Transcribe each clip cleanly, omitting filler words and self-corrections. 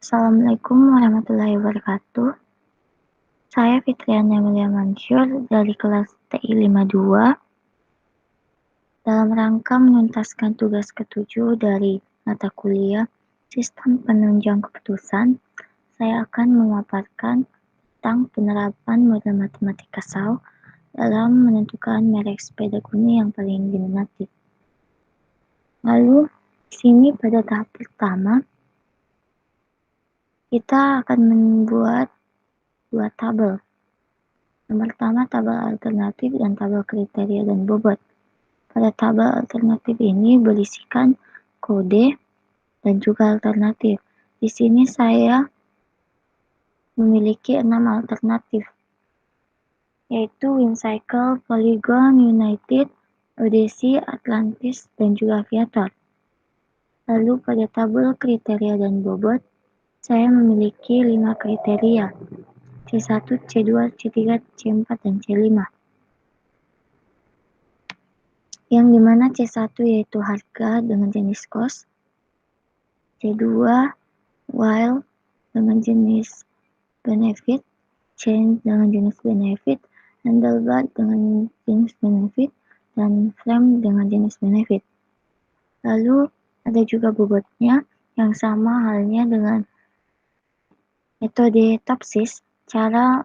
Assalamualaikum warahmatullahi wabarakatuh. Saya Fitriana Emilia Mansur dari kelas TI 52 dalam rangka menuntaskan tugas ketujuh dari mata kuliah Sistem Penunjang Keputusan. Saya akan memaparkan tentang penerapan model matematika SAO dalam menentukan merek sepeda kuning yang paling diminati. Lalu, di sini pada tahap pertama, kita akan membuat dua tabel. Yang pertama, tabel alternatif dan tabel kriteria dan bobot. Pada tabel alternatif ini berisikan kode dan juga alternatif. Di sini saya memiliki 6 alternatif, yaitu Wincycle, Polygon, United, Odyssey, Atlantis, dan juga Aviator. Lalu pada tabel kriteria dan bobot, saya memiliki 5 kriteria, C1, C2, C3, C4, dan C5. Yang dimana C1 yaitu harga dengan jenis cost, C2 while dengan jenis benefit, change dengan jenis benefit, handlebar dengan jenis benefit, dan frame dengan jenis benefit. Lalu ada juga bobotnya yang sama halnya dengan metode Topsys. Cara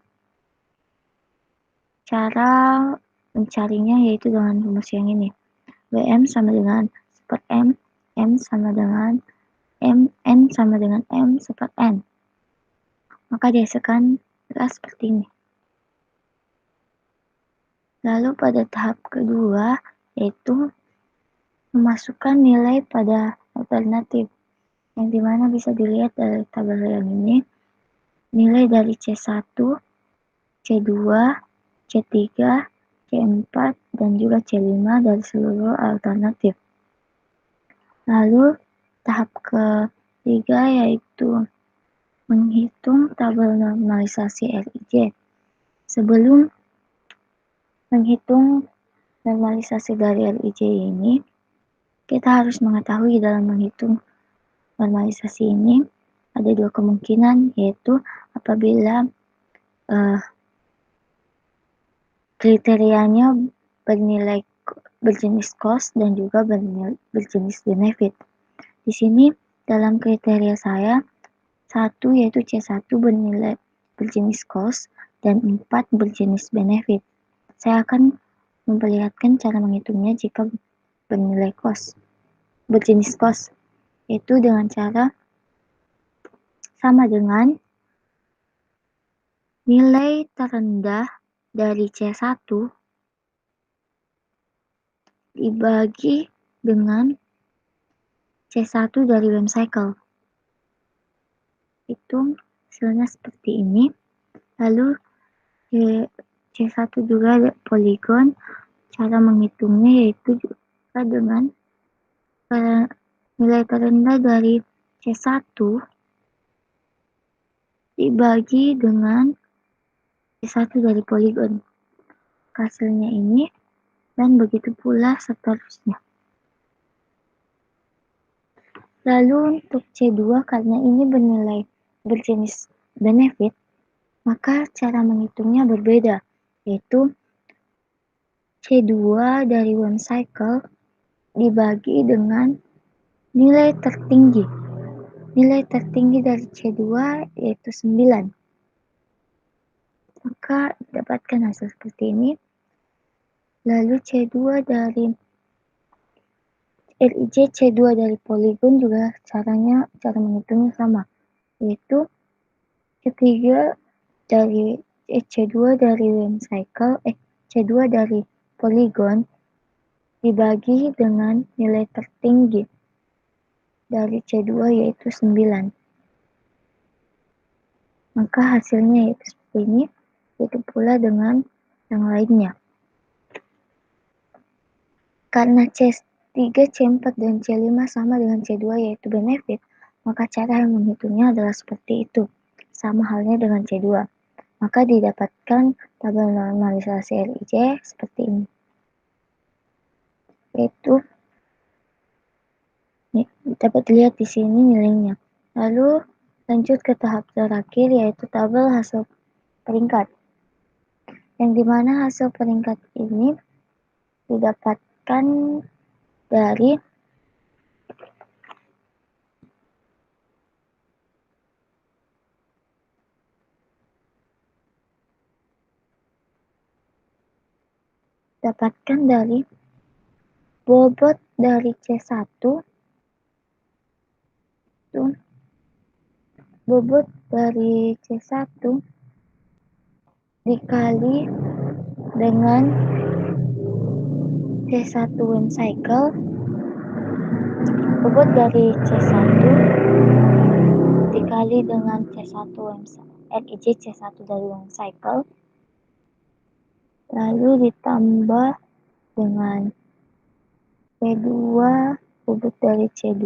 mencarinya yaitu dengan rumus yang ini. WM sama dengan super M, M sama dengan M, N sama dengan M super N. Maka dihasilkan seperti ini. Lalu pada tahap kedua, yaitu memasukkan nilai pada alternatif, yang dimana bisa dilihat dari tabel yang ini, nilai dari C1, C2, C3, C4, dan juga C5 dari seluruh alternatif. Lalu tahap ketiga yaitu menghitung tabel normalisasi RIJ. Sebelum menghitung normalisasi dari RIJ ini, kita harus mengetahui dalam menghitung normalisasi ini ada dua kemungkinan, yaitu apabila kriterianya bernilai berjenis cost dan juga berjenis benefit. Di sini dalam kriteria saya, 1 yaitu C1 bernilai berjenis cost dan 4 berjenis benefit. Saya akan memperlihatkan cara menghitungnya jika berjenis cost, yaitu dengan cara sama dengan nilai terendah dari C1 dibagi dengan C1 dari Wincycle. Itu hasilnya seperti ini. Lalu C1 juga ada Polygon. Cara menghitungnya yaitu juga dengan nilai terendah dari C1 dibagi dengan C1 dari Polygon. Hasilnya ini, dan begitu pula seterusnya. Lalu untuk C2, karena ini bernilai berjenis benefit, maka cara menghitungnya berbeda, yaitu C2 dari Wincycle dibagi dengan nilai tertinggi. Nilai tertinggi dari C2 yaitu 9. Maka dapatkan hasil seperti ini. Lalu C2 dari RIJ, C2 dari Polygon juga cara menghitungnya sama, yaitu C2 dari Wincycle, C2 dari Polygon dibagi dengan nilai tertinggi dari C2 yaitu 9. Maka hasilnya yaitu seperti ini, begitu pula dengan yang lainnya. Karena C3, C4, dan C5 sama dengan C2 yaitu benefit, maka cara yang menghitungnya adalah seperti itu. Sama halnya dengan C2. Maka didapatkan tabel normalisasi RIJ seperti ini. Yaitu dapat dilihat di sini nilainya. Lalu Lanjut ke tahap terakhir, yaitu tabel hasil peringkat, yang dimana hasil peringkat ini didapatkan dari bobot dari C1 dikali dengan C1 WIM cycle. Bobot dari C1 dikali dengan C1 RIJ C1 dari WIM cycle, lalu ditambah dengan C2, bobot dari C2,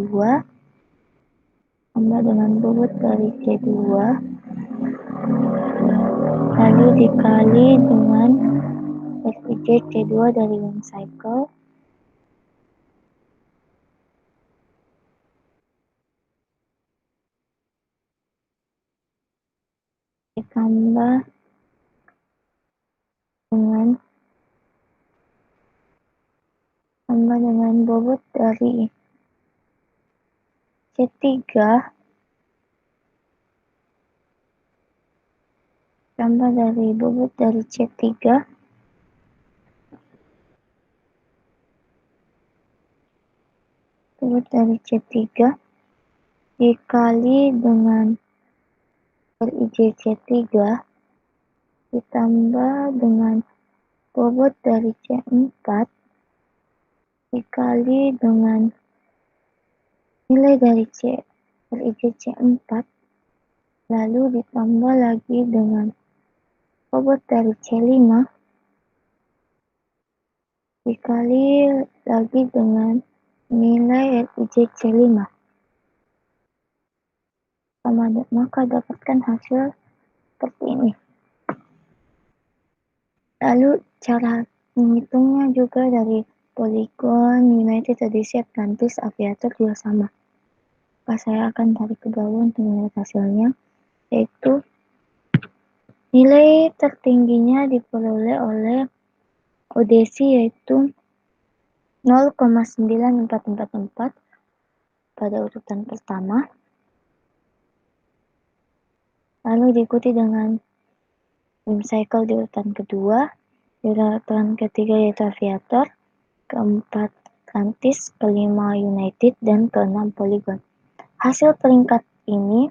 tambah dengan bobot dari C2, lalu dikali dengan RIJ C2 dari WIM cycle, ditambah dengan bobot dari C3 tambah dari bobot dari C3 dikali dengan RIJ C3 ditambah dengan bobot dari C4 dikali dengan nilai dari RIJ C4, lalu ditambah lagi dengan bobot dari C5 dikali lagi dengan nilai RIJ C5. Maka dapatkan hasil seperti ini. Lalu cara menghitungnya juga dari Polygon, United, Odyssey, Atlantis, Aviator juga sama. Saya akan tarik ke bawah untuk melihat hasilnya, yaitu nilai tertingginya diperoleh oleh Odyssey, yaitu 0,9444 pada urutan pertama, lalu diikuti dengan WIM cycle di urutan kedua, di urutan ketiga yaitu Aviator, keempat Atlantis, kelima United, dan keenam Polygon. Hasil peringkat ini,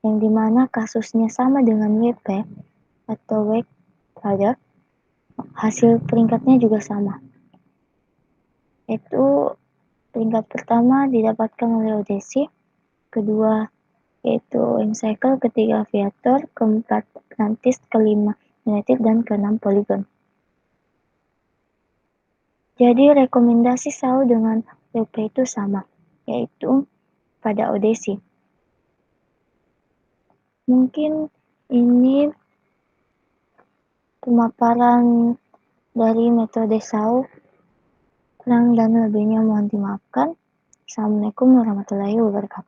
yang dimana kasusnya sama dengan WP atau Wake Product, hasil peringkatnya juga sama. Yaitu peringkat pertama didapatkan oleh Odyssey, kedua yaitu WIM cycle, ketiga Aviator, keempat Atlantis, kelima United, dan keenam Polygon. Jadi rekomendasi selalu dengan WP itu sama, yaitu pada Odyssey. Mungkin ini pemaparan dari metode SAO. Kurang dan lebihnya mohon dimaafkan. Assalamualaikum warahmatullahi wabarakatuh.